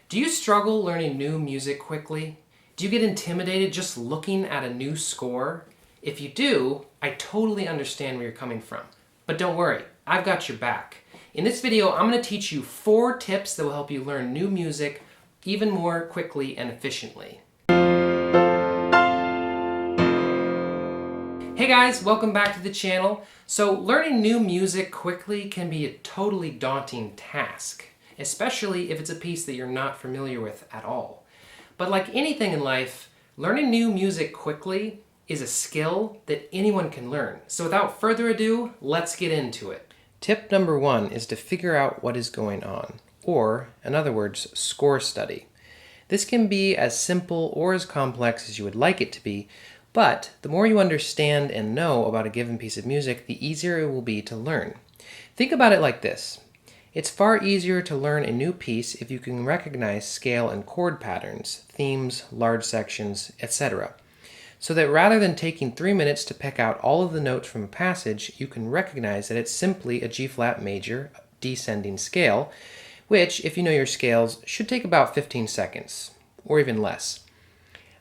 Do you struggle learning new music quickly? Do you get intimidated just looking at a new score? If you do, I totally understand where you're coming from. But don't worry, I've got your back. In this video, I'm going to teach you 4 tips that will help you learn new music even more quickly and efficiently. Hey guys, welcome back to the channel. So learning new music quickly can be a totally daunting task, especially if it's a piece that you're not familiar with at all. But like anything in life, learning new music quickly is a skill that anyone can learn. So without further ado, let's get into it. Tip number 1 is to figure out what is going on, or in other words, score study. This can be as simple or as complex as you would like it to be, but the more you understand and know about a given piece of music, the easier it will be to learn. Think about it like this. It's far easier to learn a new piece if you can recognize scale and chord patterns, themes, large sections, etc. So that rather than taking 3 minutes to pick out all of the notes from a passage, you can recognize that it's simply a G-flat major descending scale, which, if you know your scales, should take about 15 seconds, or even less.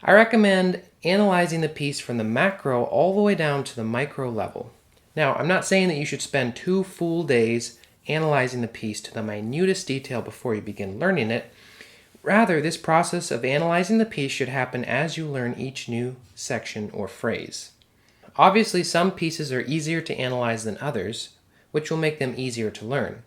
I recommend analyzing the piece from the macro all the way down to the micro level. Now, I'm not saying that you should spend 2 full days analyzing the piece to the minutest detail before you begin learning it. Rather, this process of analyzing the piece should happen as you learn each new section or phrase. Obviously, some pieces are easier to analyze than others, which will make them easier to learn.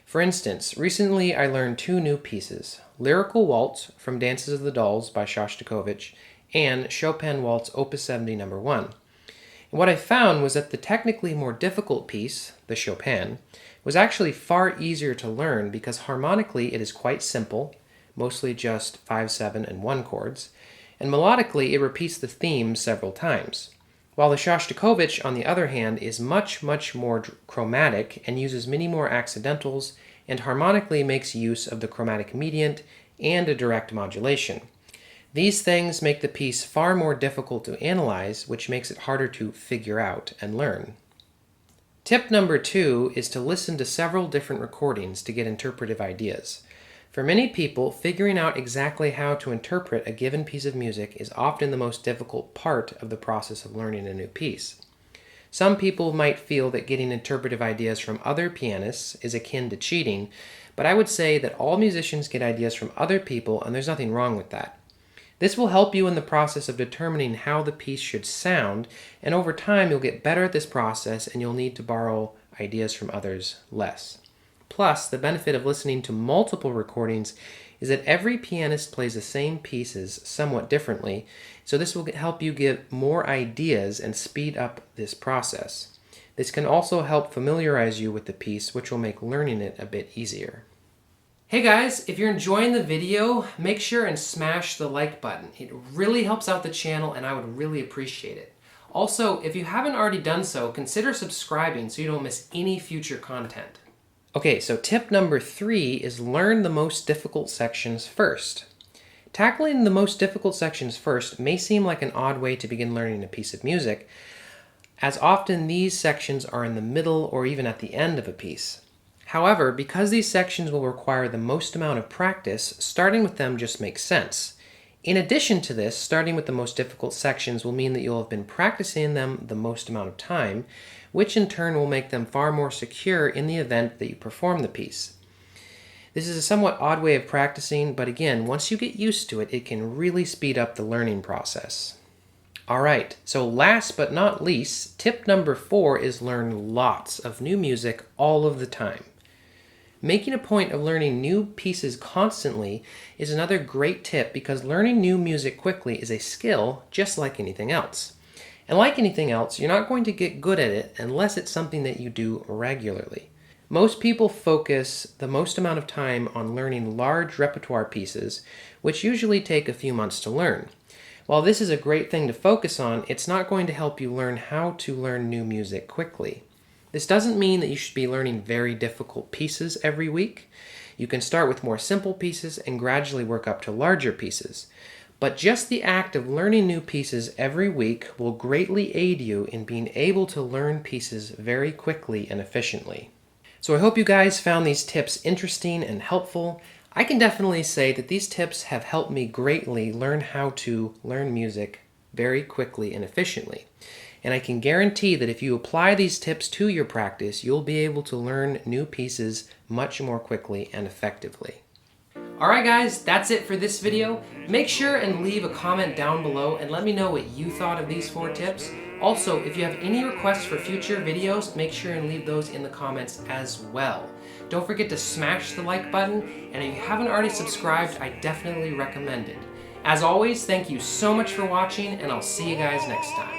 For instance, recently I learned 2 new pieces, Lyrical Waltz from Dances of the Dolls by Shostakovich and Chopin Waltz Opus 70 No. 1. And what I found was that the technically more difficult piece, the Chopin, was actually far easier to learn because harmonically it is quite simple, mostly just 5, 7, and 1 chords, and melodically it repeats the theme several times. While the Shostakovich, on the other hand, is much more chromatic and uses many more accidentals and harmonically makes use of the chromatic mediant and a direct modulation. These things make the piece far more difficult to analyze, which makes it harder to figure out and learn. Tip number 2 is to listen to several different recordings to get interpretive ideas. For many people, figuring out exactly how to interpret a given piece of music is often the most difficult part of the process of learning a new piece. Some people might feel that getting interpretive ideas from other pianists is akin to cheating, but I would say that all musicians get ideas from other people and there's nothing wrong with that. This will help you in the process of determining how the piece should sound, and over time you'll get better at this process and you'll need to borrow ideas from others less. Plus, the benefit of listening to multiple recordings is that every pianist plays the same pieces somewhat differently, so this will help you get more ideas and speed up this process. This can also help familiarize you with the piece, which will make learning it a bit easier. Hey guys, if you're enjoying the video, make sure and smash the like button. It really helps out the channel and I would really appreciate it. Also, if you haven't already done so, consider subscribing so you don't miss any future content. Okay, so tip number 3 is learn the most difficult sections first. Tackling the most difficult sections first may seem like an odd way to begin learning a piece of music, as often these sections are in the middle or even at the end of a piece. However, because these sections will require the most amount of practice, starting with them just makes sense. In addition to this, starting with the most difficult sections will mean that you'll have been practicing them the most amount of time, which in turn will make them far more secure in the event that you perform the piece. This is a somewhat odd way of practicing, but again, once you get used to it, it can really speed up the learning process. Alright, so last but not least, tip number 4 is learn lots of new music all of the time. Making a point of learning new pieces constantly is another great tip because learning new music quickly is a skill just like anything else. And like anything else, you're not going to get good at it unless it's something that you do regularly. Most people focus the most amount of time on learning large repertoire pieces, which usually take a few months to learn. While this is a great thing to focus on, it's not going to help you learn how to learn new music quickly. This doesn't mean that you should be learning very difficult pieces every week. You can start with more simple pieces and gradually work up to larger pieces. But just the act of learning new pieces every week will greatly aid you in being able to learn pieces very quickly and efficiently. So I hope you guys found these tips interesting and helpful. I can definitely say that these tips have helped me greatly learn how to learn music very quickly and efficiently. And I can guarantee that if you apply these tips to your practice, you'll be able to learn new pieces much more quickly and effectively. Alright guys, that's it for this video. Make sure and leave a comment down below and let me know what you thought of these 4 tips. Also, if you have any requests for future videos, make sure and leave those in the comments as well. Don't forget to smash the like button, and if you haven't already subscribed, I definitely recommend it. As always, thank you so much for watching, and I'll see you guys next time.